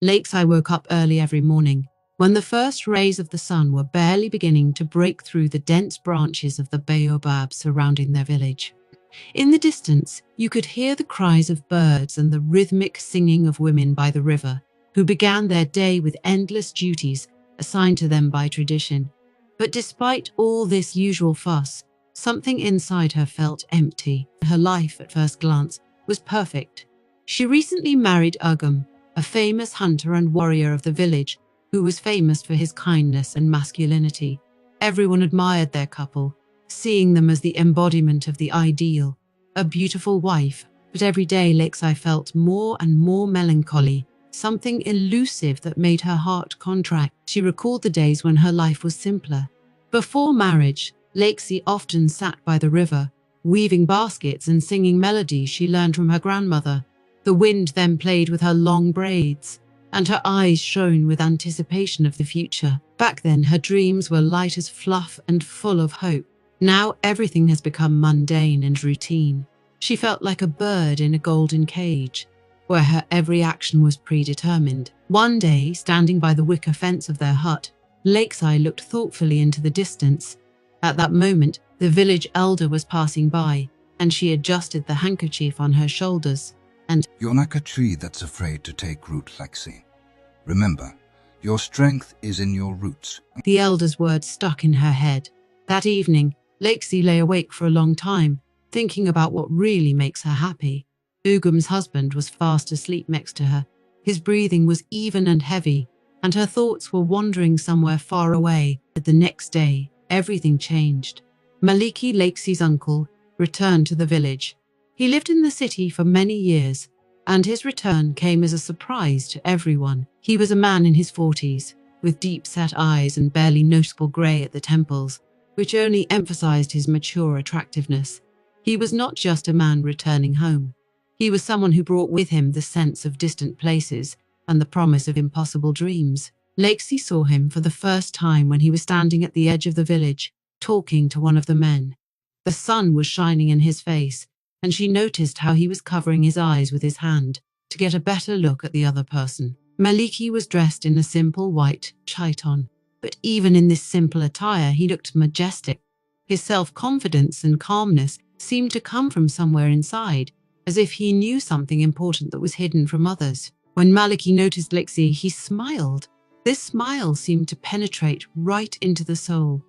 Lakeside woke up early every morning, when the first rays of the sun were barely beginning to break through the dense branches of the baobab surrounding their village. In the distance, you could hear the cries of birds and the rhythmic singing of women by the river, who began their day with endless duties assigned to them by tradition. But despite all this usual fuss, something inside her felt empty. Her life, at first glance, was perfect. She recently married Ugum, a famous hunter and warrior of the village, who was famous for his kindness and masculinity. Everyone admired their couple, seeing them as the embodiment of the ideal, a beautiful wife. But every day Lakeside felt more and more melancholy, something elusive that made her heart contract. She recalled the days when her life was simpler. Before marriage, Lakeside often sat by the river, weaving baskets and singing melodies she learned from her grandmother. The wind then played with her long braids, and her eyes shone with anticipation of the future. Back then, her dreams were light as fluff and full of hope. Now everything has become mundane and routine. She felt like a bird in a golden cage, where her every action was predetermined. One day, standing by the wicker fence of their hut, Lakeside looked thoughtfully into the distance. At that moment, the village elder was passing by, and she adjusted the handkerchief on her shoulders. You're like a tree that's afraid to take root, Lexi. Remember, your strength is in your roots. The elder's words stuck in her head. That evening, Lakeside lay awake for a long time, thinking about what really makes her happy. Ugum's husband was fast asleep next to her. His breathing was even and heavy, and her thoughts were wandering somewhere far away. But the next day, everything changed. Malaki, Lakeside's uncle, returned to the village. He lived in the city for many years, and his return came as a surprise to everyone. He was a man in his 40s, with deep-set eyes and barely noticeable grey at the temples, which only emphasized his mature attractiveness. He was not just a man returning home. He was someone who brought with him the sense of distant places and the promise of impossible dreams. Lakeside saw him for the first time when he was standing at the edge of the village, talking to one of the men. The sun was shining in his face, and she noticed how he was covering his eyes with his hand to get a better look at the other person. Malaki was dressed in a simple white chiton, but even in this simple attire he looked majestic. His self-confidence and calmness seemed to come from somewhere inside, as if he knew something important that was hidden from others. When Malaki noticed Lakeside, he smiled. This smile seemed to penetrate right into the soul.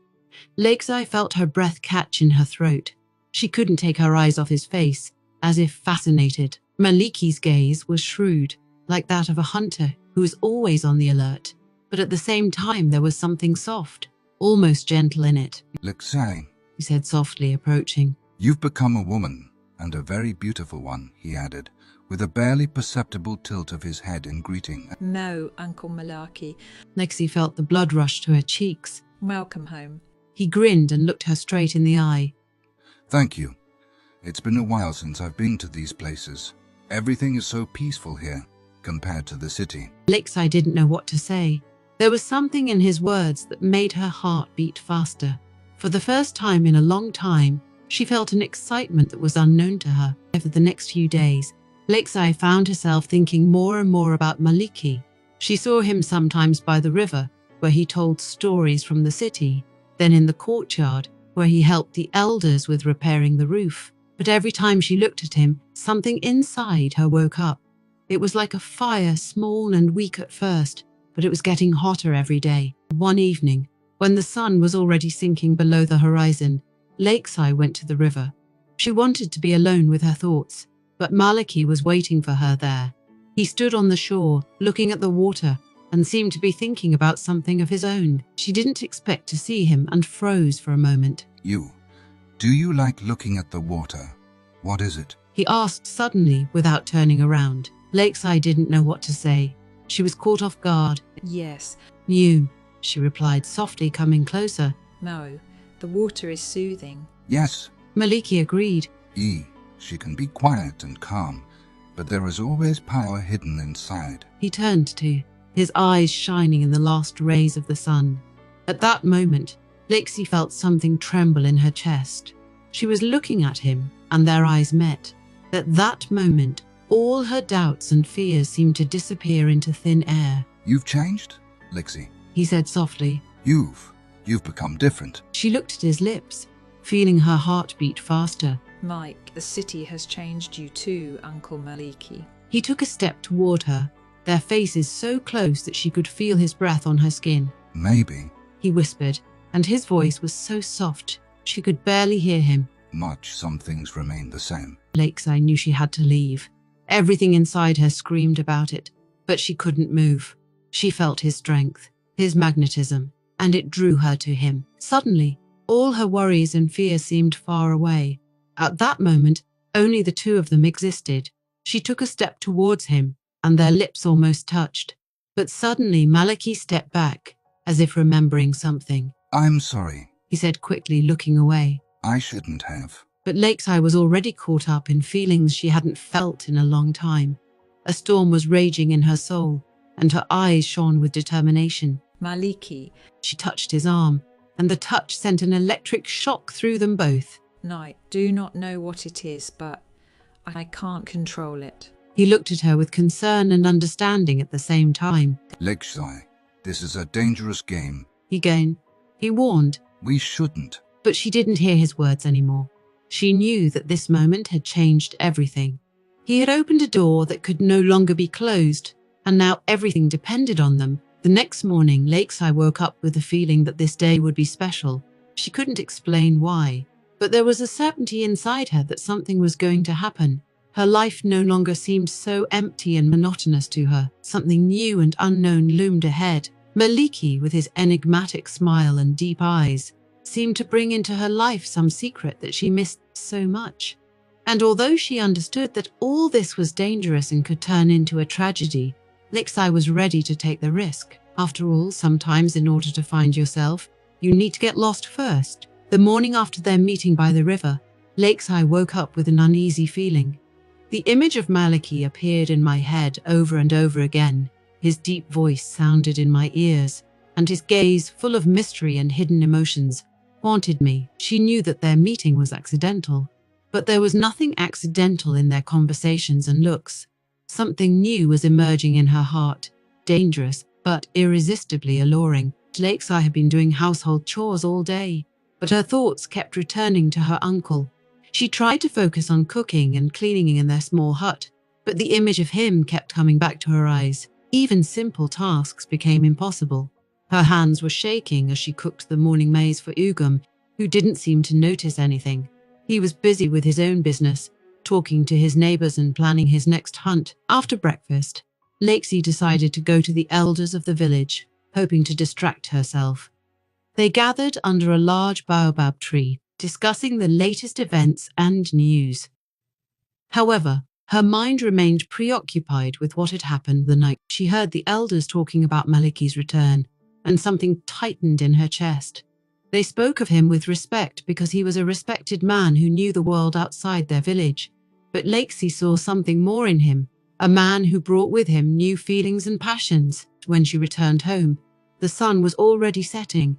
Lakeside felt her breath catch in her throat. She couldn't take her eyes off his face, as if fascinated. Malaki's gaze was shrewd, like that of a hunter who is always on the alert. But at the same time, there was something soft, almost gentle in it. Lexi, He said softly, approaching. You've become a woman, and a very beautiful one, he added, with a barely perceptible tilt of his head in greeting. No, Uncle Malaki. Lexi felt the blood rush to her cheeks. Welcome home. He grinned and looked her straight in the eye. Thank you. It's been a while since I've been to these places. Everything is so peaceful here, compared to the city. Lakeside didn't know what to say. There was something in his words that made her heart beat faster. For the first time in a long time, she felt an excitement that was unknown to her. Over the next few days, Lakeside found herself thinking more and more about Malaki. She saw him sometimes by the river, where he told stories from the city, then in the courtyard, where he helped the elders with repairing the roof. But every time she looked at him, something inside her woke up. It was like a fire, small and weak at first, but it was getting hotter every day. One evening, when the sun was already sinking below the horizon, Lakeside went to the river. She wanted to be alone with her thoughts, but Malaki was waiting for her there. He stood on the shore, looking at the water, and seemed to be thinking about something of his own. She didn't expect to see him and froze for a moment. Do you like looking at the water? What is it? He asked suddenly without turning around. Lakeside didn't know what to say. She was caught off guard. Yes. You, she replied softly, coming closer. No, the water is soothing. Yes. Malaki agreed. She can be quiet and calm, but there is always power hidden inside. He turned to, his eyes shining in the last rays of the sun. At that moment, Lakeside felt something tremble in her chest. She was looking at him, and their eyes met. At that moment, All her doubts and fears seemed to disappear into thin air. You've changed, Lexi. He said softly. You've become different. She looked at his lips, feeling her heart beat faster. Mike, the city has changed you too, Uncle Malaki. He took a step toward her, their faces so close that she could feel his breath on her skin. Maybe. He whispered, and his voice was so soft she could barely hear him. Some things remain the same. Lakeside knew she had to leave. Everything inside her screamed about it, but she couldn't move. She felt his strength, his magnetism, and it drew her to him. Suddenly, all her worries and fears seemed far away. At that moment, only the two of them existed. She took a step towards him, and their lips almost touched. But suddenly Malaki stepped back, as if remembering something. I'm sorry, He said quickly, looking away. I shouldn't have. But Lakeside was already caught up in feelings she hadn't felt in a long time. A storm was raging in her soul, and her eyes shone with determination. Malaki, She touched his arm, and the touch sent an electric shock through them both. I do not know what it is, but I can't control it. He looked at her with concern and understanding at the same time. Lexi, this is a dangerous game. He warned, We shouldn't. but she didn't hear his words anymore. She knew that this moment had changed everything. He had opened a door that could no longer be closed, and now everything depended on them. The next morning, Lakeside woke up with the feeling that this day would be special. She couldn't explain why, but there was a certainty inside her that something was going to happen. Her life no longer seemed so empty and monotonous to her. Something new and unknown loomed ahead. Malaki, with his enigmatic smile and deep eyes, seemed to bring into her life some secret that she missed so much. And although she understood that all this was dangerous and could turn into a tragedy, Lakeside was ready to take the risk. After all, sometimes in order to find yourself, you need to get lost first. The morning after their meeting by the river, Lakeside woke up with an uneasy feeling. The image of Malaki appeared in my head over and over again. His deep voice sounded in my ears, and his gaze, full of mystery and hidden emotions, haunted me. She knew that their meeting was accidental, but there was nothing accidental in their conversations and looks. Something new was emerging in her heart, dangerous but irresistibly alluring. Lakeside had been doing household chores all day, but her thoughts kept returning to her uncle. She tried to focus on cooking and cleaning in their small hut, but the image of him kept coming back to her eyes. Even simple tasks became impossible. Her hands were shaking as she cooked the morning maize for Ugum, who didn't seem to notice anything. He was busy with his own business, talking to his neighbors and planning his next hunt. After breakfast, Lakesy decided to go to the elders of the village, hoping to distract herself. They gathered under a large baobab tree, discussing the latest events and news. However, her mind remained preoccupied with what had happened the night. She heard the elders talking about Malaki's return, and something tightened in her chest. They spoke of him with respect because he was a respected man who knew the world outside their village. But Lakesy saw something more in him, a man who brought with him new feelings and passions. When she returned home, the sun was already setting.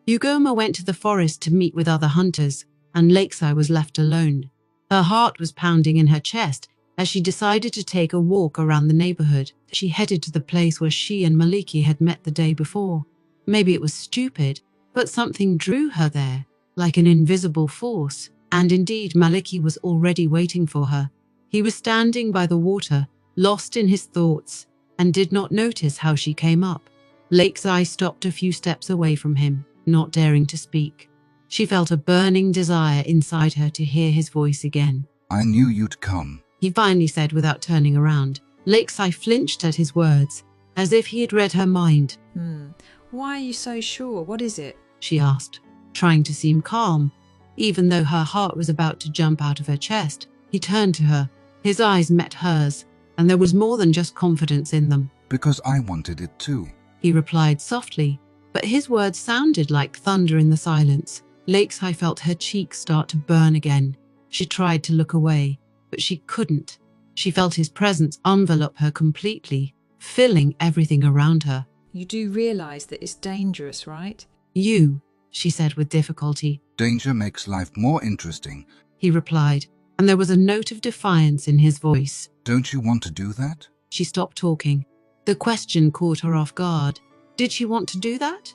Ugoma went to the forest to meet with other hunters, and Lakeside was left alone. Her heart was pounding in her chest as she decided to take a walk around the neighborhood. She headed to the place where she and Malaki had met the day before. Maybe it was stupid, but something drew her there, like an invisible force. And indeed, Malaki was already waiting for her. He was standing by the water, lost in his thoughts, and did not notice how she came up. Lakeside stopped a few steps away from him, not daring to speak. She felt a burning desire inside her to hear his voice again. I knew you'd come. He finally said without turning around. Lakeside flinched at his words, as if he had read her mind. Why are you so sure? What is it? She asked, trying to seem calm, even though her heart was about to jump out of her chest. He turned to her. His eyes met hers, and there was more than just confidence in them. Because I wanted it too. He replied softly, but his words sounded like thunder in the silence. Lakeside felt her cheeks start to burn again. She tried to look away, but she couldn't. She felt his presence envelop her completely, filling everything around her. You do realize that it's dangerous, right? You, she said with difficulty. Danger makes life more interesting. He replied, and there was a note of defiance in his voice. Don't you want to do that? She stopped talking. The question caught her off guard. Did she want to do that?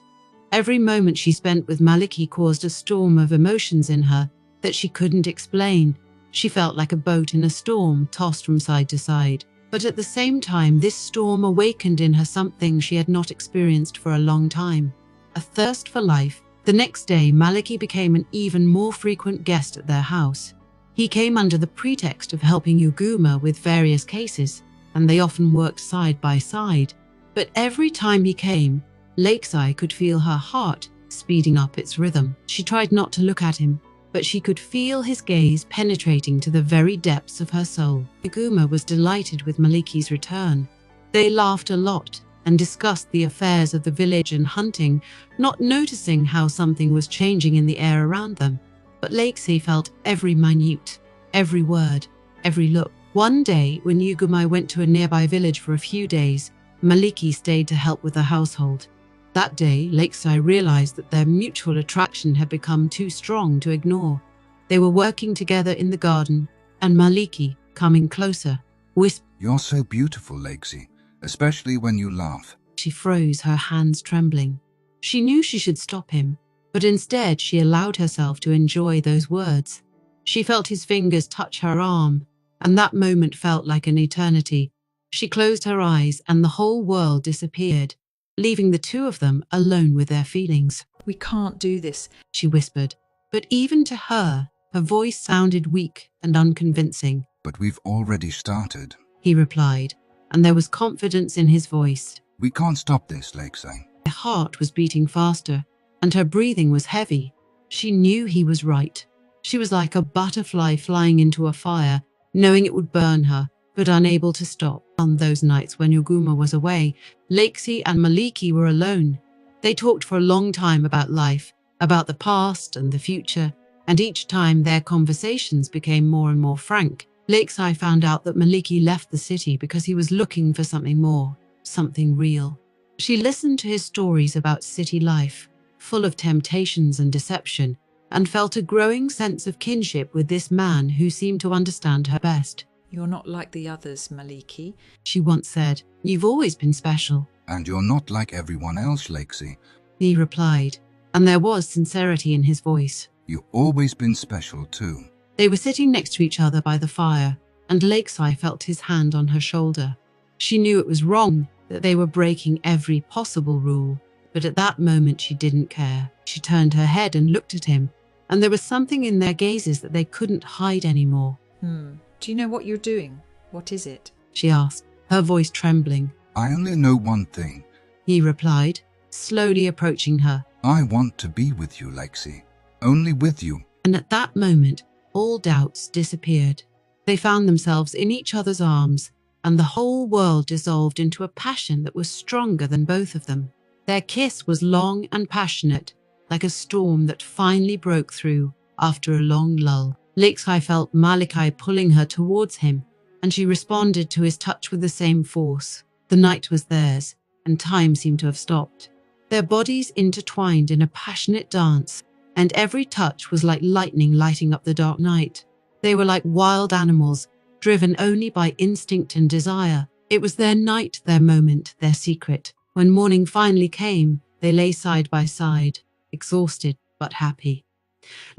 Every moment she spent with Malaki caused a storm of emotions in her that she couldn't explain. She felt like a boat in a storm, tossed from side to side. But at the same time, this storm awakened in her something she had not experienced for a long time: a thirst for life. The next day, Malaki became an even more frequent guest at their house. He came under the pretext of helping Uguma with various cases, and they often worked side by side. But every time he came, Lakeside could feel her heart speeding up its rhythm. She tried not to look at him, but she could feel his gaze penetrating to the very depths of her soul. Uguma was delighted with Maliki's return. They laughed a lot and discussed the affairs of the village and hunting, not noticing how something was changing in the air around them. But Lakeside felt every minute, every word, every look. One day, when Uguma went to a nearby village for a few days, Malaki stayed to help with the household. That day, Lakeside realized that their mutual attraction had become too strong to ignore. They were working together in the garden, and Malaki, coming closer, whispered, You're so beautiful, Lakesy, especially when you laugh. She froze, her hands trembling. She knew she should stop him, but instead she allowed herself to enjoy those words. She felt his fingers touch her arm, and that moment felt like an eternity. She closed her eyes and the whole world disappeared, leaving the two of them alone with their feelings. We can't do this, She whispered, but even to her voice sounded weak and unconvincing. But we've already started. He replied, and there was confidence in his voice. We can't stop this, Lakeside. Her heart was beating faster, and her breathing was heavy. She knew he was right. She was like a butterfly flying into a fire, knowing it would burn her, but unable to stop. On those nights when Uguma was away, Lakesy and Malaki were alone. They talked for a long time about life, about the past and the future, and each time their conversations became more and more frank. Lakesy found out that Malaki left the city because he was looking for something more, something real. She listened to his stories about city life, full of temptations and deception, and felt a growing sense of kinship with this man who seemed to understand her best. You're not like the others, Malaki. She once said, You've always been special. And you're not like everyone else, Lakesy. He replied, and there was sincerity in his voice. You've always been special too. They were sitting next to each other by the fire, and Lakeside felt his hand on her shoulder. She knew it was wrong, that they were breaking every possible rule, but at that moment she didn't care. She turned her head and looked at him, and there was something in their gazes that they couldn't hide anymore. Do you know what you're doing? What is it? She asked, her voice trembling. I only know one thing. He replied, slowly approaching her. I want to be with you, Lakesy. Only with you. And at that moment, all doubts disappeared. They found themselves in each other's arms, and the whole world dissolved into a passion that was stronger than both of them. Their kiss was long and passionate, like a storm that finally broke through after a long lull. Lakeside felt Malaki pulling her towards him, and she responded to his touch with the same force. The night was theirs, and time seemed to have stopped. Their bodies intertwined in a passionate dance, and every touch was like lightning lighting up the dark night. They were like wild animals, driven only by instinct and desire. It was their night, their moment, their secret. When morning finally came, they lay side by side, exhausted but happy.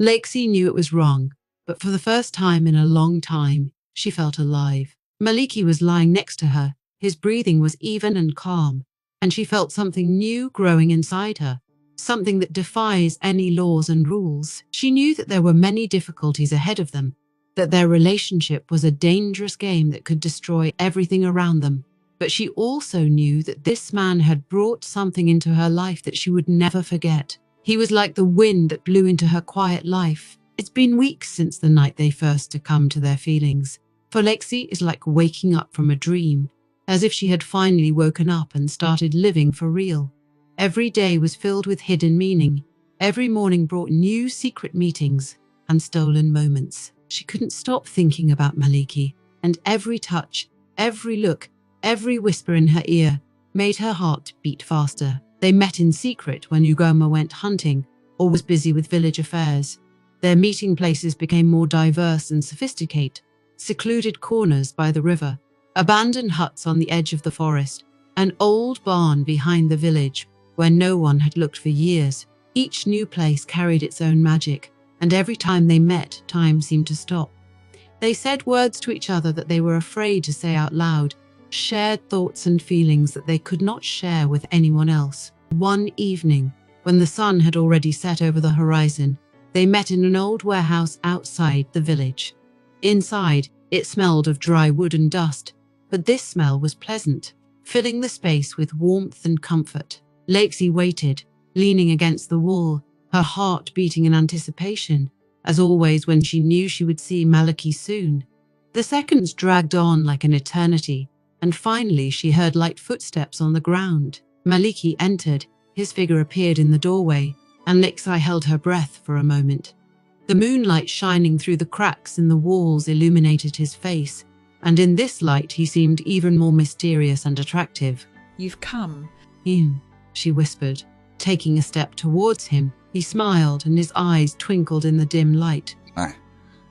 Lakesy knew it was wrong, but for the first time in a long time, she felt alive. Malaki was lying next to her. His breathing was even and calm, and she felt something new growing inside her, something that defies any laws and rules. She knew that there were many difficulties ahead of them, that their relationship was a dangerous game that could destroy everything around them. But she also knew that this man had brought something into her life that she would never forget. He was like the wind that blew into her quiet life. It's been weeks since the night they first succumbed to their feelings. For Lexi is like waking up from a dream, as if she had finally woken up and started living for real. Every day was filled with hidden meaning. Every morning brought new secret meetings and stolen moments. She couldn't stop thinking about Malaki, and every touch, every look, every whisper in her ear made her heart beat faster. They met in secret when Ugoma went hunting or was busy with village affairs. Their meeting places became more diverse and sophisticated. Secluded corners by the river, abandoned huts on the edge of the forest, an old barn behind the village where no one had looked for years. Each new place carried its own magic, and every time they met, time seemed to stop. They said words to each other that they were afraid to say out loud, shared thoughts and feelings that they could not share with anyone else. One evening, when the sun had already set over the horizon, they met in an old warehouse outside the village. Inside, it smelled of dry wood and dust, but this smell was pleasant, filling the space with warmth and comfort. Lakesy waited, leaning against the wall, her heart beating in anticipation, as always when she knew she would see Malaki soon. The seconds dragged on like an eternity, and finally she heard light footsteps on the ground. Malaki entered, his figure appeared in the doorway, and Lakesy held her breath for a moment. The moonlight shining through the cracks in the walls illuminated his face, and in this light he seemed even more mysterious and attractive. You've come. She whispered, taking a step towards him. He smiled and his eyes twinkled in the dim light.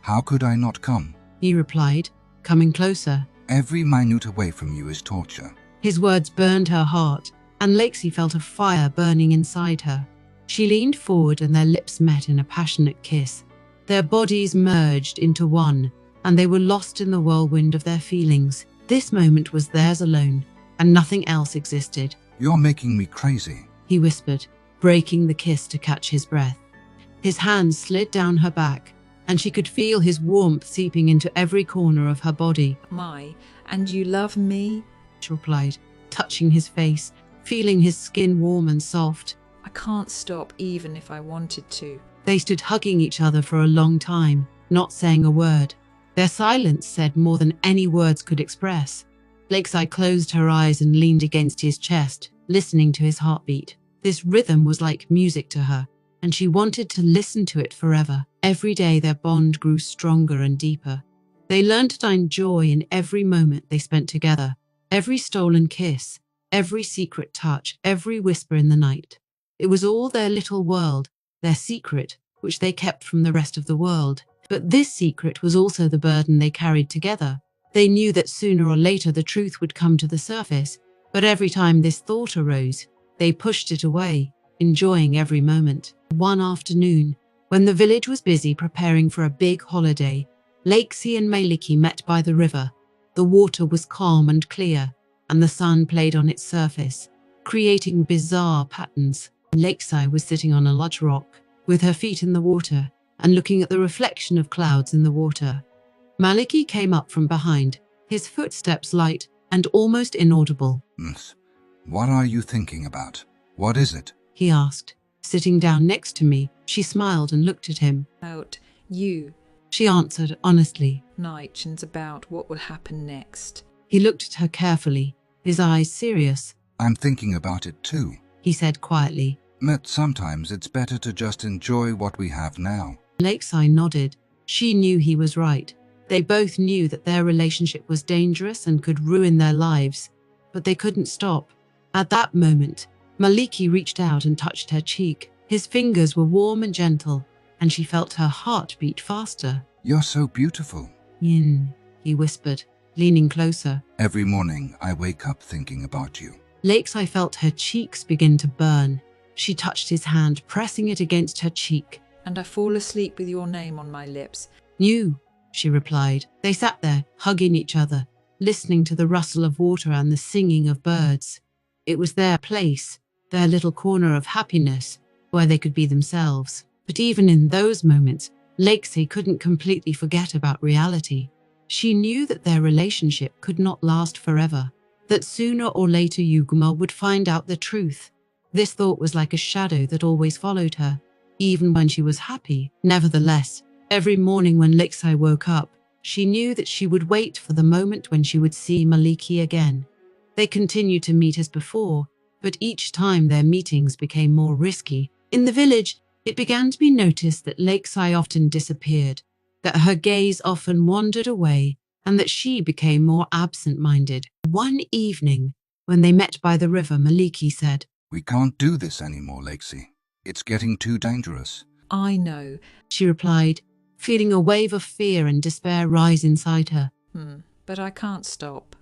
How could I not come? He replied, coming closer. Every minute away from you is torture. His words burned her heart, and Lakesy felt a fire burning inside her. She leaned forward and their lips met in a passionate kiss. Their bodies merged into one, and they were lost in the whirlwind of their feelings. This moment was theirs alone, and nothing else existed. You're making me crazy, he whispered, breaking the kiss to catch his breath. His hand slid down her back, and she could feel his warmth seeping into every corner of her body. And you love me? She replied, touching his face, feeling his skin warm and soft. I can't stop even if I wanted to. They stood hugging each other for a long time, not saying a word. Their silence said more than any words could express. Lakesy closed her eyes and leaned against his chest, listening to his heartbeat. This rhythm was like music to her, and she wanted to listen to it forever. Every day their bond grew stronger and deeper. They learned to find joy in every moment they spent together, every stolen kiss, every secret touch, every whisper in the night. It was all their little world, their secret, which they kept from the rest of the world. But this secret was also the burden they carried together. They knew that sooner or later the truth would come to the surface, but every time this thought arose, they pushed it away, enjoying every moment. One afternoon, when the village was busy preparing for a big holiday, Lakesy and Malaki met by the river. The water was calm and clear, and the sun played on its surface, creating bizarre patterns. Lakesy was sitting on a large rock, with her feet in the water, and looking at the reflection of clouds in the water. Malaki came up from behind, his footsteps light and almost inaudible. What are you thinking about? What is it? He asked, sitting down next to me. She smiled and looked at him. About you, she answered honestly. Night about what will happen next. He looked at her carefully, his eyes serious. I'm thinking about it too, he said quietly. But sometimes it's better to just enjoy what we have now. Lakesy nodded. She knew he was right. They both knew that their relationship was dangerous and could ruin their lives, but they couldn't stop. At that moment, Malaki reached out and touched her cheek. His fingers were warm and gentle, and she felt her heart beat faster. You're so beautiful, he whispered, leaning closer. Every morning I wake up thinking about you. Lakesy felt her cheeks begin to burn. She touched his hand, pressing it against her cheek. And I fall asleep with your name on my lips. You, she replied. They sat there, hugging each other, listening to the rustle of water and the singing of birds. It was their place, their little corner of happiness, where they could be themselves. But even in those moments, Lakesy couldn't completely forget about reality. She knew that their relationship could not last forever, that sooner or later Yuguma would find out the truth. This thought was like a shadow that always followed her, even when she was happy. Nevertheless, every morning when Lakesy woke up, she knew that she would wait for the moment when she would see Malaki again. They continued to meet as before, but each time their meetings became more risky. In the village, it began to be noticed that Lakesy often disappeared, that her gaze often wandered away, and that she became more absent-minded. One evening, when they met by the river, Malaki said, We can't do this anymore, Lakesy. It's getting too dangerous. I know. she replied, feeling a wave of fear and despair rise inside her. But I can't stop.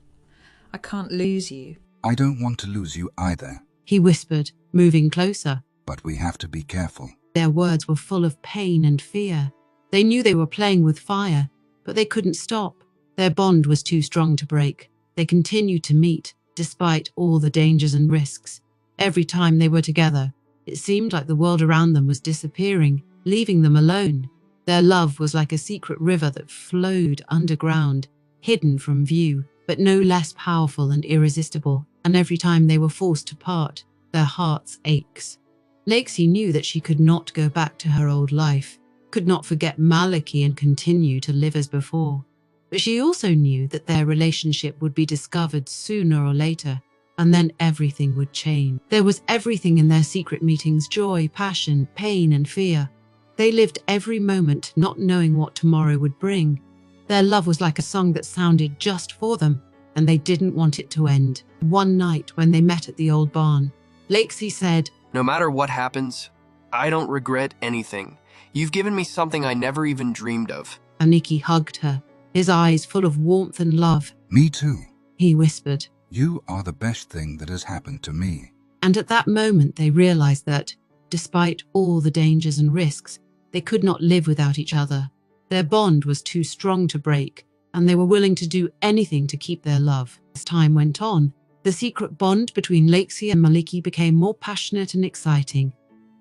I can't lose you. I don't want to lose you either, He whispered, moving closer. but we have to be careful. Their words were full of pain and fear. They knew they were playing with fire, but they couldn't stop. Their bond was too strong to break. They continued to meet, despite all the dangers and risks. Every time they were together, it seemed like the world around them was disappearing, leaving them alone. Their love was like a secret river that flowed underground, hidden from view, but no less powerful and irresistible. And every time they were forced to part, their hearts ached. Lexi knew that she could not go back to her old life, could not forget Malaki and continue to live as before. But she also knew that their relationship would be discovered sooner or later, and then everything would change. There was everything in their secret meetings: joy, passion, pain, and fear. They lived every moment not knowing what tomorrow would bring. Their love was like a song that sounded just for them, and they didn't want it to end. One night when they met at the old barn, Lexi said, "No matter what happens, I don't regret anything. You've given me something I never even dreamed of." Aniki hugged her, his eyes full of warmth and love. Me too. He whispered. You are the best thing that has happened to me. And at that moment they realized that, despite all the dangers and risks, they could not live without each other. Their bond was too strong to break, and they were willing to do anything to keep their love. As time went on, the secret bond between Lexi and Malaki became more passionate and exciting.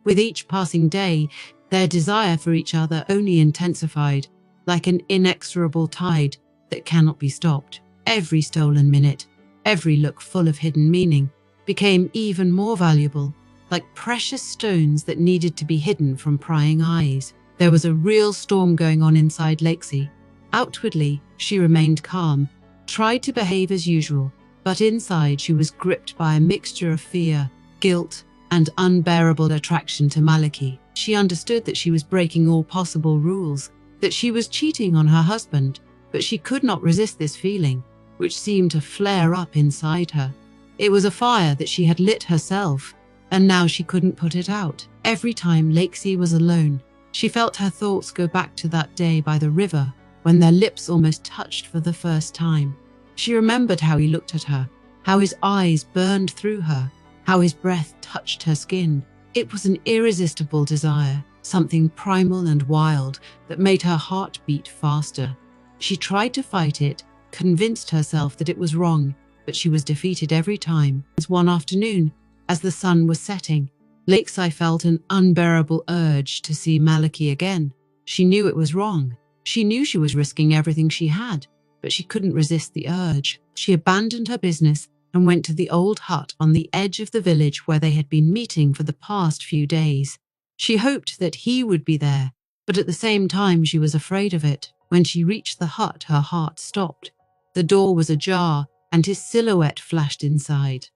With each passing day, their desire for each other only intensified, like an inexorable tide that cannot be stopped. Every stolen minute, every look full of hidden meaning, became even more valuable, like precious stones that needed to be hidden from prying eyes. There was a real storm going on inside Lexi. Outwardly, she remained calm, tried to behave as usual, but inside she was gripped by a mixture of fear, guilt, and unbearable attraction to Malaki. She understood that she was breaking all possible rules, that she was cheating on her husband, but she could not resist this feeling, which seemed to flare up inside her. It was a fire that she had lit herself, and now she couldn't put it out. Every time Lexi was alone, she felt her thoughts go back to that day by the river, when their lips almost touched for the first time. She remembered how he looked at her, how his eyes burned through her, how his breath touched her skin. It was an irresistible desire, something primal and wild that made her heart beat faster. She tried to fight it, convinced herself that it was wrong, but she was defeated every time. One afternoon, as the sun was setting, Lexi felt an unbearable urge to see Malaki again. She knew it was wrong. She knew she was risking everything she had, but she couldn't resist the urge. She abandoned her business and went to the old hut on the edge of the village where they had been meeting for the past few days. She hoped that he would be there, but at the same time she was afraid of it. When she reached the hut, her heart stopped. The door was ajar, and his silhouette flashed inside.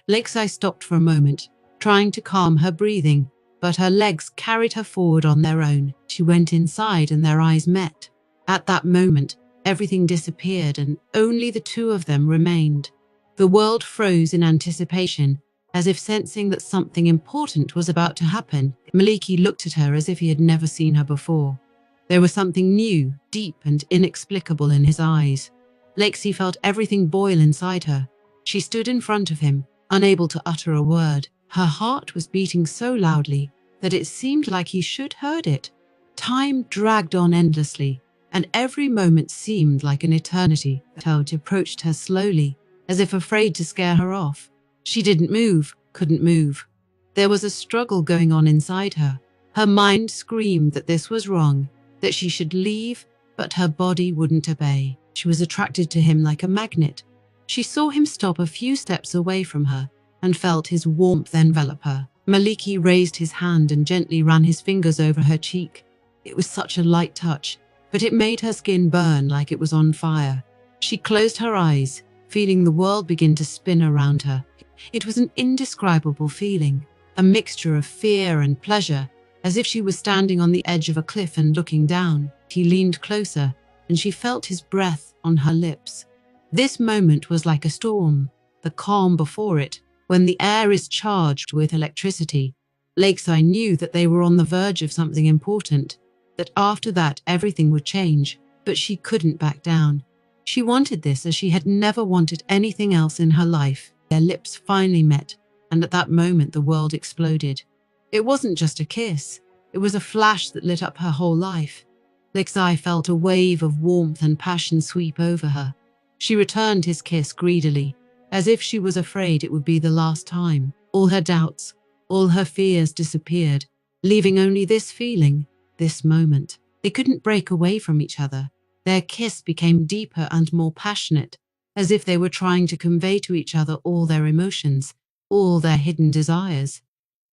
Lexi stopped for a moment, trying to calm her breathing, but her legs carried her forward on their own. She went inside and their eyes met. At that moment, everything disappeared and only the two of them remained. The world froze in anticipation, as if sensing that something important was about to happen. Malaki looked at her as if he had never seen her before. There was something new, deep and inexplicable in his eyes. Lexi felt everything boil inside her. She stood in front of him, unable to utter a word. Her heart was beating so loudly that it seemed like he should heard it. Time dragged on endlessly, and every moment seemed like an eternity. Toad approached her slowly, as if afraid to scare her off. She didn't move, couldn't move. There was a struggle going on inside her. Her mind screamed that this was wrong, that she should leave, but her body wouldn't obey. She was attracted to him like a magnet. She saw him stop a few steps away from her and felt his warmth envelop her. Malaki raised his hand and gently ran his fingers over her cheek. It was such a light touch, but it made her skin burn like it was on fire. She closed her eyes, feeling the world begin to spin around her. It was an indescribable feeling, a mixture of fear and pleasure, as if she was standing on the edge of a cliff and looking down. He leaned closer, and she felt his breath on her lips. This moment was like a storm, the calm before it, when the air is charged with electricity. Lakeside knew that they were on the verge of something important, that after that everything would change, but she couldn't back down. She wanted this as she had never wanted anything else in her life. Their lips finally met, and at that moment the world exploded. It wasn't just a kiss, it was a flash that lit up her whole life. Lakeside felt a wave of warmth and passion sweep over her. She returned his kiss greedily, as if she was afraid it would be the last time. All her doubts, all her fears disappeared, leaving only this feeling, this moment. They couldn't break away from each other. Their kiss became deeper and more passionate, as if they were trying to convey to each other all their emotions, all their hidden desires.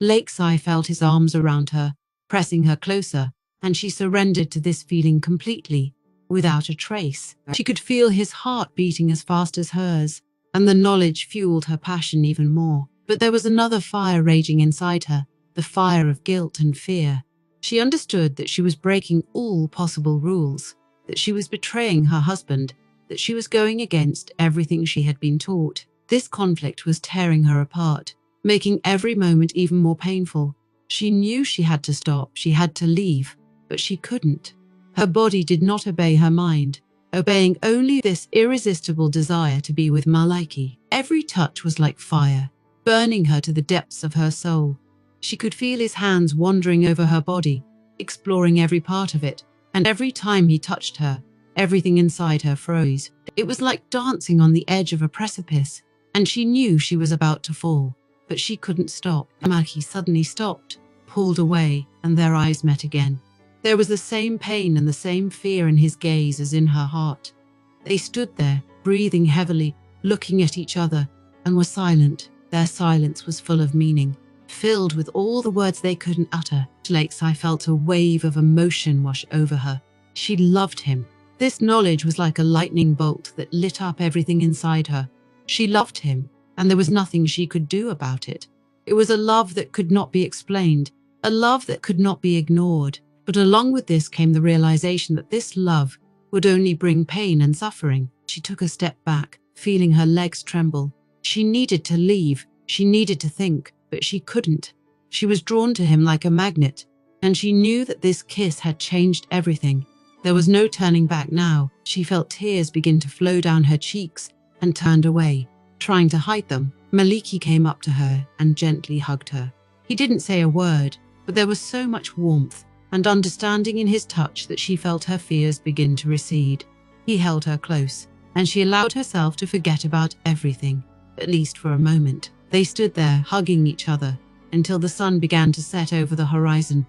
Lakeside felt his arms around her, pressing her closer, and she surrendered to this feeling completely, without a trace. She could feel his heart beating as fast as hers, and the knowledge fueled her passion even more. But there was another fire raging inside her, the fire of guilt and fear. She understood that she was breaking all possible rules, that she was betraying her husband, that she was going against everything she had been taught. This conflict was tearing her apart, making every moment even more painful. She knew she had to stop, she had to leave, but she couldn't. Her body did not obey her mind, obeying only this irresistible desire to be with Malaki. Every touch was like fire, burning her to the depths of her soul. She could feel his hands wandering over her body, exploring every part of it, and every time he touched her, everything inside her froze. It was like dancing on the edge of a precipice, and she knew she was about to fall, but she couldn't stop. Malaki suddenly stopped, pulled away, and their eyes met again. There was the same pain and the same fear in his gaze as in her heart. They stood there, breathing heavily, looking at each other, and were silent. Their silence was full of meaning, filled with all the words they couldn't utter. Lakeside felt a wave of emotion wash over her. She loved him. This knowledge was like a lightning bolt that lit up everything inside her. She loved him, and there was nothing she could do about it. It was a love that could not be explained, a love that could not be ignored. But along with this came the realization that this love would only bring pain and suffering. She took a step back, feeling her legs tremble. She needed to leave, she needed to think, but she couldn't. She was drawn to him like a magnet, and she knew that this kiss had changed everything. There was no turning back now. She felt tears begin to flow down her cheeks and turned away, trying to hide them. Malaki came up to her and gently hugged her. He didn't say a word, but there was so much warmth and understanding in his touch that she felt her fears begin to recede. He held her close, and she allowed herself to forget about everything, at least for a moment. They stood there, hugging each other, until the sun began to set over the horizon.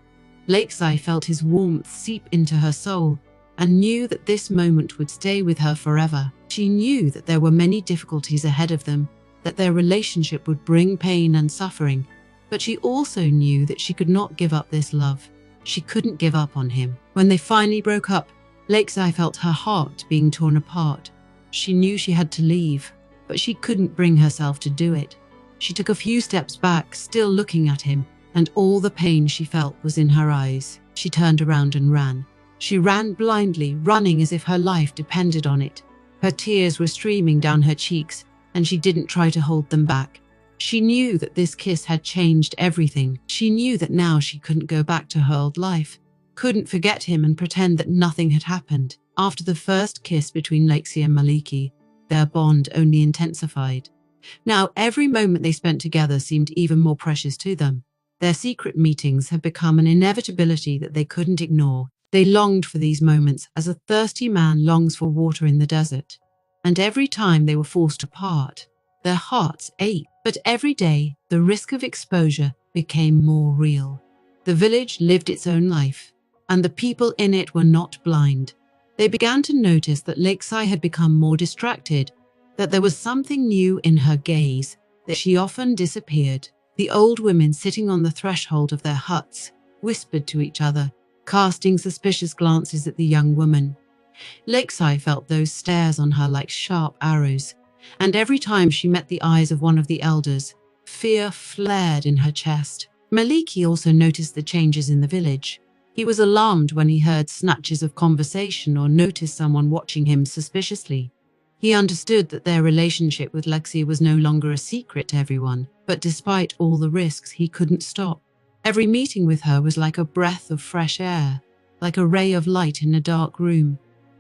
Lakeside felt his warmth seep into her soul, and knew that this moment would stay with her forever. She knew that there were many difficulties ahead of them, that their relationship would bring pain and suffering, but she also knew that she could not give up this love. She couldn't give up on him. When they finally broke up, Lakeside felt her heart being torn apart. She knew she had to leave, but she couldn't bring herself to do it. She took a few steps back, still looking at him, and all the pain she felt was in her eyes. She turned around and ran. She ran blindly, running as if her life depended on it. Her tears were streaming down her cheeks, and she didn't try to hold them back. She knew that this kiss had changed everything. She knew that now she couldn't go back to her old life, couldn't forget him and pretend that nothing had happened. After the first kiss between Lakeside and Malaki, their bond only intensified. Now every moment they spent together seemed even more precious to them. Their secret meetings had become an inevitability that they couldn't ignore. They longed for these moments as a thirsty man longs for water in the desert. And every time they were forced apart, their hearts ached. But every day, the risk of exposure became more real. The village lived its own life, and the people in it were not blind. They began to notice that Lakeside had become more distracted, that there was something new in her gaze, that she often disappeared. The old women sitting on the threshold of their huts whispered to each other, casting suspicious glances at the young woman. Lakeside felt those stares on her like sharp arrows, and every time she met the eyes of one of the elders, fear flared in her chest. Malaki also noticed the changes in the village. He was alarmed when he heard snatches of conversation or noticed someone watching him suspiciously. He understood that their relationship with Lexi was no longer a secret to everyone, but despite all the risks, he couldn't stop. Every meeting with her was like a breath of fresh air, like a ray of light in a dark room.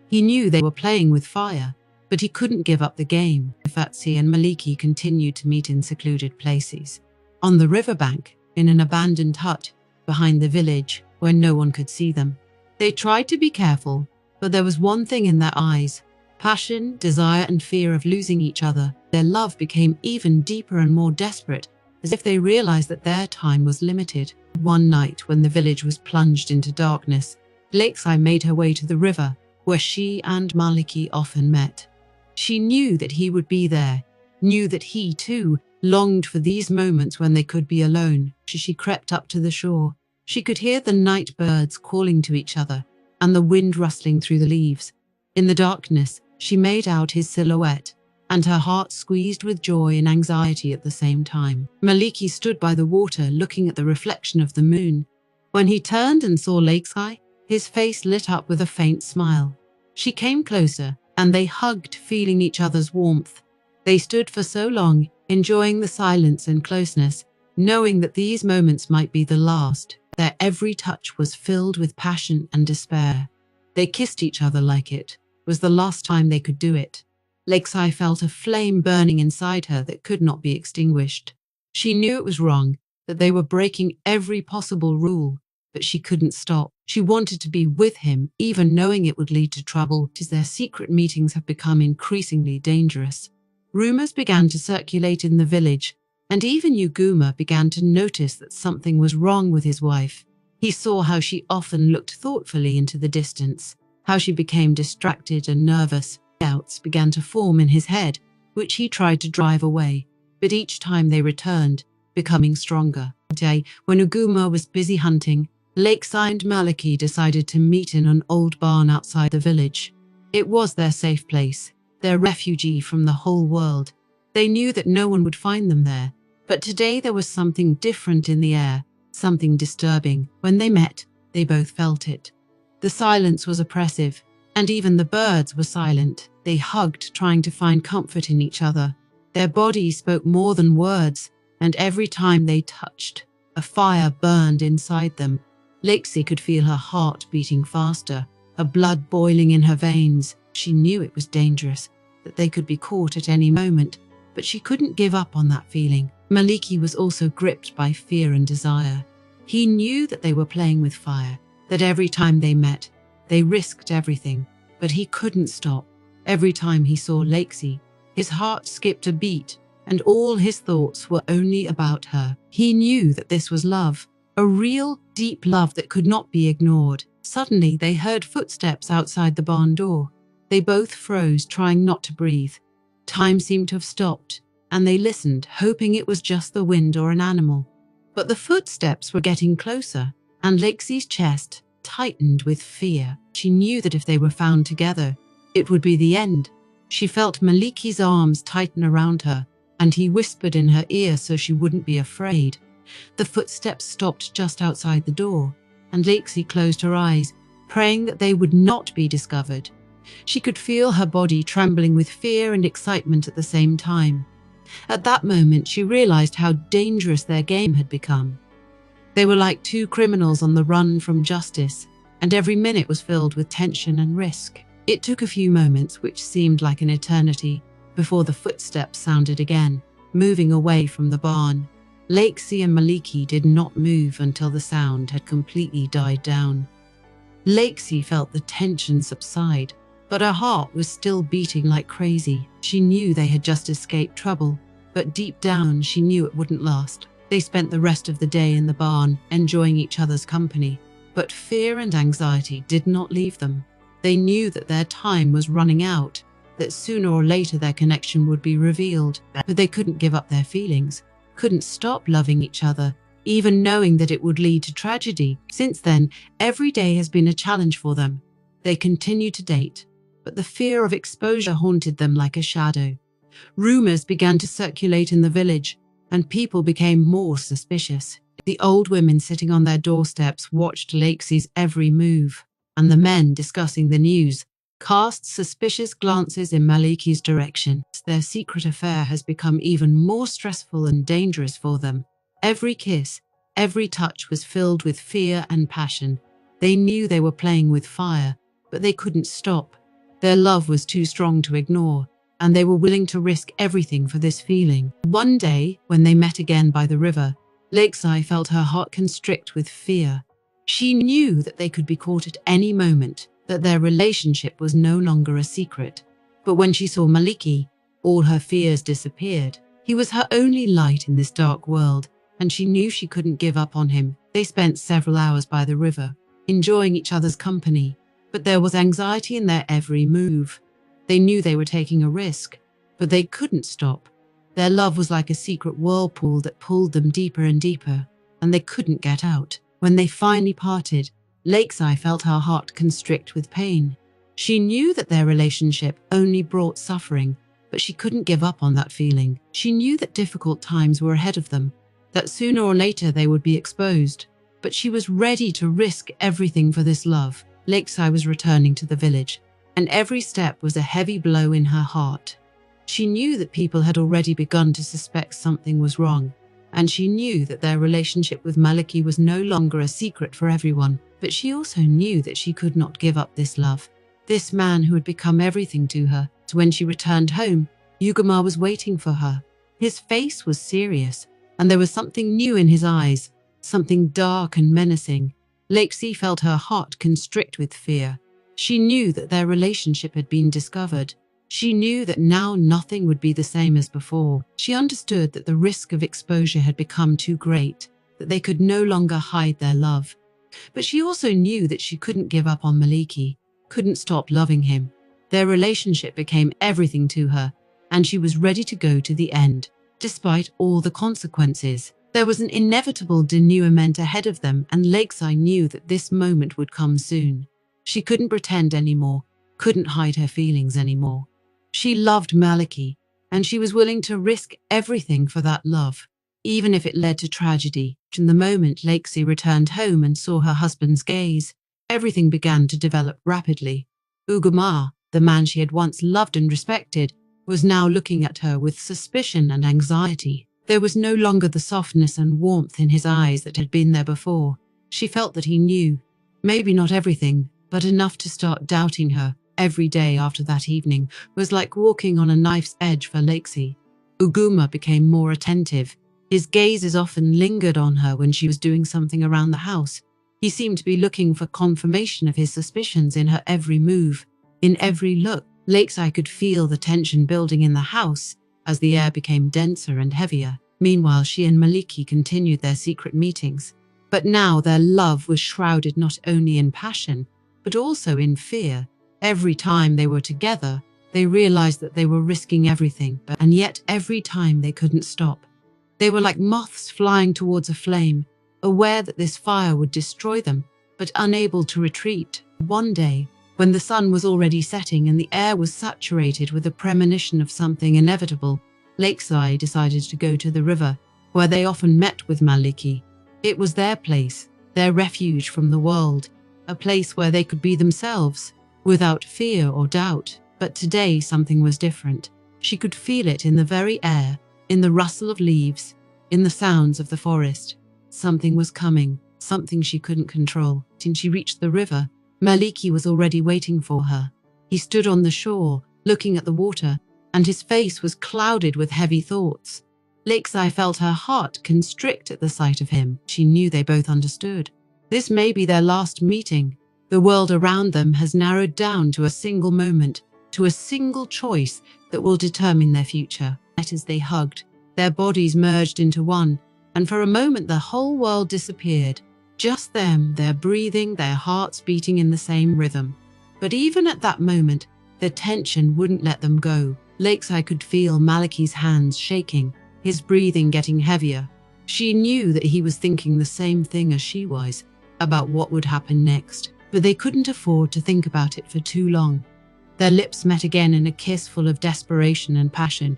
He knew they were playing with fire, but he couldn't give up the game. Fatsi and Maliki continued to meet in secluded places. On the riverbank, in an abandoned hut, behind the village, where no one could see them. They tried to be careful, but there was one thing in their eyes: passion, desire, and fear of losing each other. Their love became even deeper and more desperate, as if they realized that their time was limited. One night, when the village was plunged into darkness, Lakeside made her way to the river, where she and Malaki often met. She knew that he would be there, knew that he, too, longed for these moments when they could be alone. As she crept up to the shore, she could hear the night birds calling to each other and the wind rustling through the leaves. In the darkness, she made out his silhouette, and her heart squeezed with joy and anxiety at the same time. Maliki stood by the water looking at the reflection of the moon. When he turned and saw Lakeside, his face lit up with a faint smile. She came closer, and they hugged, feeling each other's warmth. They stood for so long, enjoying the silence and closeness, knowing that these moments might be the last. Their every touch was filled with passion and despair. They kissed each other like it was the last time they could do it. Lakeside felt a flame burning inside her that could not be extinguished. She knew it was wrong, that they were breaking every possible rule, but she couldn't stop. She wanted to be with him, even knowing it would lead to trouble. Their secret meetings have become increasingly dangerous. Rumors began to circulate in the village, and even Uguma began to notice that something was wrong with his wife. He saw how she often looked thoughtfully into the distance, how she became distracted and nervous. Doubts began to form in his head, which he tried to drive away, but each time they returned, becoming stronger. One day, when Uguma was busy hunting, Lakeside and Malaki decided to meet in an old barn outside the village. It was their safe place, their refuge from the whole world. They knew that no one would find them there, but today there was something different in the air, something disturbing. When they met, they both felt it. The silence was oppressive, and even the birds were silent. They hugged, trying to find comfort in each other. Their bodies spoke more than words, and every time they touched, a fire burned inside them. Lakesy could feel her heart beating faster, her blood boiling in her veins. She knew it was dangerous, that they could be caught at any moment, but she couldn't give up on that feeling. Maliki was also gripped by fear and desire. He knew that they were playing with fire, that every time they met, they risked everything, but he couldn't stop. Every time he saw Lakesy, his heart skipped a beat, and all his thoughts were only about her. He knew that this was love, a real, deep love that could not be ignored. Suddenly, they heard footsteps outside the barn door. They both froze, trying not to breathe. Time seemed to have stopped, and they listened, hoping it was just the wind or an animal. But the footsteps were getting closer, and Lakesy's chest tightened with fear. She knew that if they were found together, it would be the end. She felt Maliki's arms tighten around her, and he whispered in her ear so she wouldn't be afraid. The footsteps stopped just outside the door, and Lakesy closed her eyes, praying that they would not be discovered. She could feel her body trembling with fear and excitement at the same time. At that moment, she realized how dangerous their game had become. They were like two criminals on the run from justice, and every minute was filled with tension and risk. It took a few moments, which seemed like an eternity, before the footsteps sounded again, moving away from the barn. Lakesy and Maliki did not move until the sound had completely died down. Lakesy felt the tension subside, but her heart was still beating like crazy. She knew they had just escaped trouble, but deep down she knew it wouldn't last. They spent the rest of the day in the barn, enjoying each other's company, but fear and anxiety did not leave them. They knew that their time was running out, that sooner or later their connection would be revealed, but they couldn't give up their feelings, couldn't stop loving each other, even knowing that it would lead to tragedy. Since then, every day has been a challenge for them. They continue to date, but the fear of exposure haunted them like a shadow. Rumors began to circulate in the village, and people became more suspicious. The old women sitting on their doorsteps watched Lakesy's every move, and the men discussing the news cast suspicious glances in Maliki's direction. Their secret affair has become even more stressful and dangerous for them. Every kiss, Every touch was filled with fear and passion. They knew they were playing with fire, but they couldn't stop. Their love was too strong to ignore, and they were willing to risk everything for this feeling. One day, when they met again by the river, Lakeside felt her heart constrict with fear. She knew that they could be caught at any moment, that their relationship was no longer a secret. But when she saw Malaki, all her fears disappeared. He was her only light in this dark world, and she knew she couldn't give up on him. They spent several hours by the river, enjoying each other's company, but there was anxiety in their every move. They knew they were taking a risk, but they couldn't stop. Their love was like a secret whirlpool that pulled them deeper and deeper, and they couldn't get out. When they finally parted, Lakeside felt her heart constrict with pain. She knew that their relationship only brought suffering, but she couldn't give up on that feeling. She knew that difficult times were ahead of them, that sooner or later they would be exposed, but she was ready to risk everything for this love. Lakeside was returning to the village, and every step was a heavy blow in her heart. She knew that people had already begun to suspect something was wrong, and she knew that their relationship with Malaki was no longer a secret for everyone. But she also knew that she could not give up this love, this man who had become everything to her. So when she returned home, Ugama was waiting for her. His face was serious, and there was something new in his eyes, something dark and menacing. Lakesea felt her heart constrict with fear. She knew that their relationship had been discovered. She knew that now nothing would be the same as before. She understood that the risk of exposure had become too great, that they could no longer hide their love. But she also knew that she couldn't give up on Malaki, couldn't stop loving him. Their relationship became everything to her, and she was ready to go to the end, despite all the consequences. There was an inevitable denouement ahead of them, and Lakeside knew that this moment would come soon. She couldn't pretend anymore, couldn't hide her feelings anymore. She loved Malaki, and she was willing to risk everything for that love, even if it led to tragedy. In the moment Lakesea returned home and saw her husband's gaze, everything began to develop rapidly. Ugama, the man she had once loved and respected, was now looking at her with suspicion and anxiety. There was no longer the softness and warmth in his eyes that had been there before. She felt that he knew, maybe not everything, but enough to start doubting her. Every day after that evening was like walking on a knife's edge for Lakesea. Uguma became more attentive. His gazes often lingered on her when she was doing something around the house. He seemed to be looking for confirmation of his suspicions in her every move, in every look. Lakesea could feel the tension building in the house as the air became denser and heavier. Meanwhile, she and Malaki continued their secret meetings. But now their love was shrouded not only in passion, but also in fear. Every time they were together, they realized that they were risking everything, and yet every time they couldn't stop. They were like moths flying towards a flame, aware that this fire would destroy them, but unable to retreat. One day, when the sun was already setting and the air was saturated with a premonition of something inevitable, Lakeside decided to go to the river, where they often met with Malaki. It was their place, their refuge from the world, a place where they could be themselves, without fear or doubt. But today something was different. She could feel it in the very air, in the rustle of leaves, in the sounds of the forest. Something was coming, something she couldn't control. When she reached the river, Malaki was already waiting for her. He stood on the shore, looking at the water, and his face was clouded with heavy thoughts. Lakesea felt her heart constrict at the sight of him. She knew they both understood. This may be their last meeting. The world around them has narrowed down to a single moment, to a single choice that will determine their future. As they hugged, their bodies merged into one, and for a moment the whole world disappeared. Just them, their breathing, their hearts beating in the same rhythm. But even at that moment, the tension wouldn't let them go. Lakesea could feel Malaki's hands shaking, his breathing getting heavier. She knew that he was thinking the same thing as she was, about what would happen next. But they couldn't afford to think about it for too long. Their lips met again in a kiss full of desperation and passion.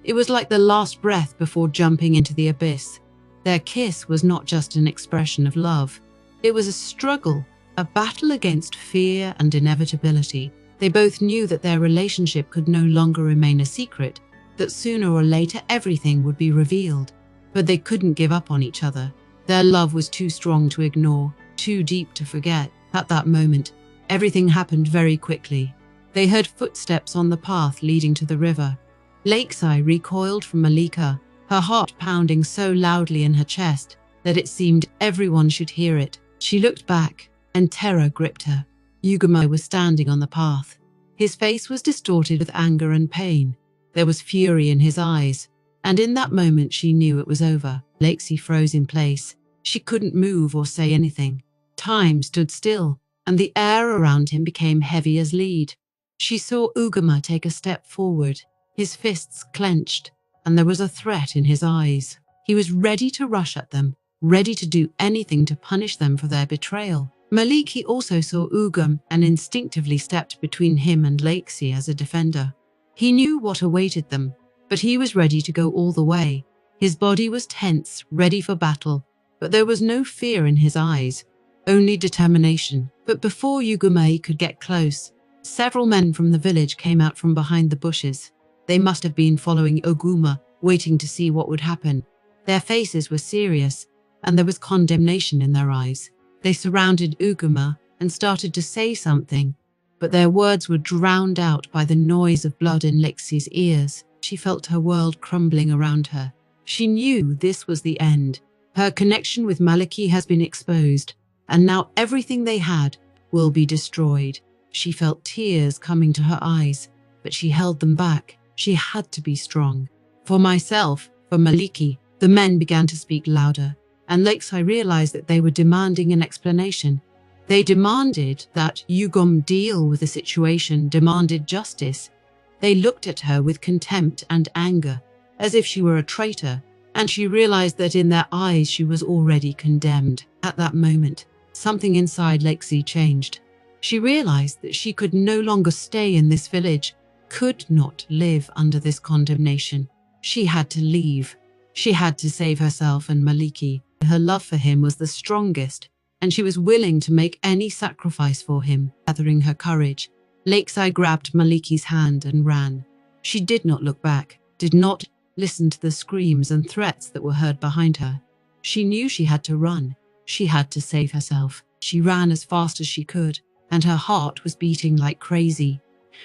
It was like the last breath before jumping into the abyss. Their kiss was not just an expression of love. It was a struggle, a battle against fear and inevitability. They both knew that their relationship could no longer remain a secret, that sooner or later everything would be revealed. But they couldn't give up on each other. Their love was too strong to ignore, too deep to forget. At that moment, everything happened very quickly. They heard footsteps on the path leading to the river. Lakeside recoiled from Malika, her heart pounding so loudly in her chest that it seemed everyone should hear it. She looked back, and terror gripped her. Ugama was standing on the path. His face was distorted with anger and pain. There was fury in his eyes, and in that moment she knew it was over. Lakesy froze in place. She couldn't move or say anything. Time stood still, and the air around him became heavy as lead. She saw Ugama take a step forward, his fists clenched, and there was a threat in his eyes. He was ready to rush at them, ready to do anything to punish them for their betrayal. Maliki also saw Ugam and instinctively stepped between him and Lakesy as a defender. He knew what awaited them, but he was ready to go all the way. His body was tense, ready for battle, but there was no fear in his eyes, only determination. But before Ugame could get close, several men from the village came out from behind the bushes. They must have been following Oguma, waiting to see what would happen. Their faces were serious, and there was condemnation in their eyes. They surrounded Ugama and started to say something, but their words were drowned out by the noise of blood in Lexi's ears. She felt her world crumbling around her. She knew this was the end. Her connection with Malaki has been exposed, and now everything they had will be destroyed. She felt tears coming to her eyes, but she held them back. She had to be strong. For myself, for Maliki, the men began to speak louder, and Lakeside realized that they were demanding an explanation. They demanded that Ugam deal with the situation, demanded justice. They looked at her with contempt and anger, as if she were a traitor, and she realized that in their eyes she was already condemned. At that moment, something inside Lakesy changed. She realized that she could no longer stay in this village, could not live under this condemnation. She had to leave. She had to save herself and Maliki. Her love for him was the strongest, and she was willing to make any sacrifice for him. Gathering her courage, Lakeside grabbed Maliki's hand and ran. She did not look back, did not listen to the screams and threats that were heard behind her. She knew she had to run. She had to save herself. She ran as fast as she could, and her heart was beating like crazy.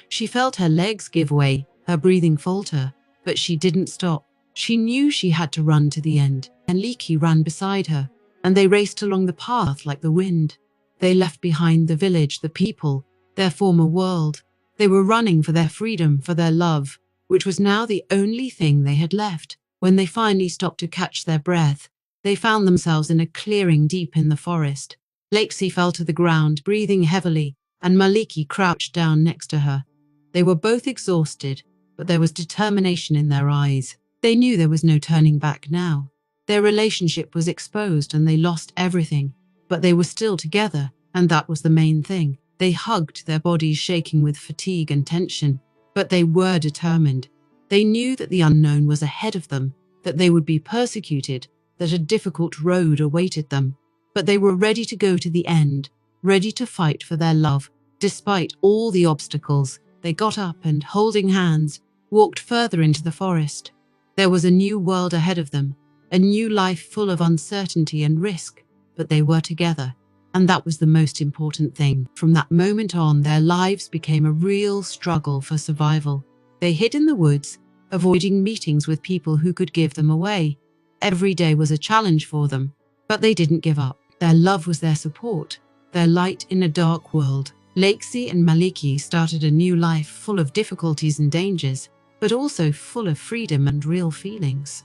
She felt her legs give way, her breathing falter, but she didn't stop. She knew she had to run to the end, and Maliki ran beside her, and they raced along the path like the wind. They left behind the village, the people, their former world. They were running for their freedom, for their love, which was now the only thing they had left. When they finally stopped to catch their breath, they found themselves in a clearing deep in the forest. Lakesy fell to the ground, breathing heavily, and Maliki crouched down next to her. They were both exhausted, but there was determination in their eyes. They knew there was no turning back now. Their relationship was exposed and they lost everything, but they were still together, and that was the main thing. They hugged, their bodies shaking with fatigue and tension, but they were determined. They knew that the unknown was ahead of them, that they would be persecuted, that a difficult road awaited them, but they were ready to go to the end, ready to fight for their love. Despite all the obstacles, they got up and, holding hands, walked further into the forest. There was a new world ahead of them, a new life full of uncertainty and risk, but they were together, and that was the most important thing. From that moment on, their lives became a real struggle for survival. They hid in the woods, avoiding meetings with people who could give them away. Every day was a challenge for them, but they didn't give up. Their love was their support, their light in a dark world. Lakesy and Maliki started a new life full of difficulties and dangers, but also full of freedom and real feelings.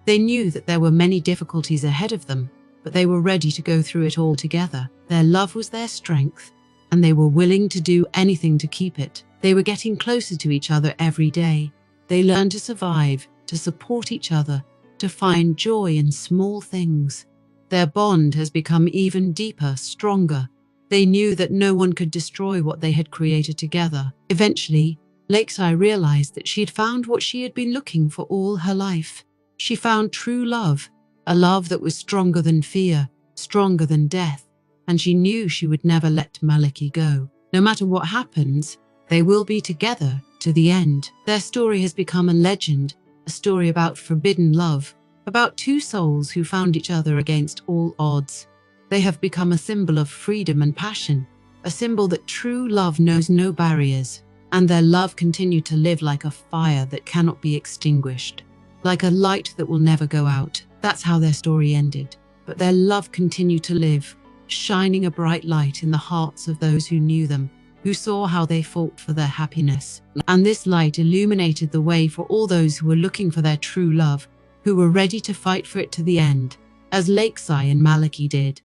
They knew that there were many difficulties ahead of them, but they were ready to go through it all together. Their love was their strength, and they were willing to do anything to keep it. They were getting closer to each other every day. They learned to survive, to support each other, to find joy in small things. Their bond has become even deeper, stronger. They knew that no one could destroy what they had created together. Eventually, Lakeside realized that she had found what she had been looking for all her life. She found true love, a love that was stronger than fear, stronger than death, and she knew she would never let Malaki go. No matter what happens, they will be together to the end. Their story has become a legend, a story about forbidden love, about two souls who found each other against all odds. They have become a symbol of freedom and passion, a symbol that true love knows no barriers, and their love continued to live like a fire that cannot be extinguished, like a light that will never go out. That's how their story ended. But their love continued to live, shining a bright light in the hearts of those who knew them, who saw how they fought for their happiness. And this light illuminated the way for all those who were looking for their true love, who were ready to fight for it to the end, as Lakeside and Malaki did.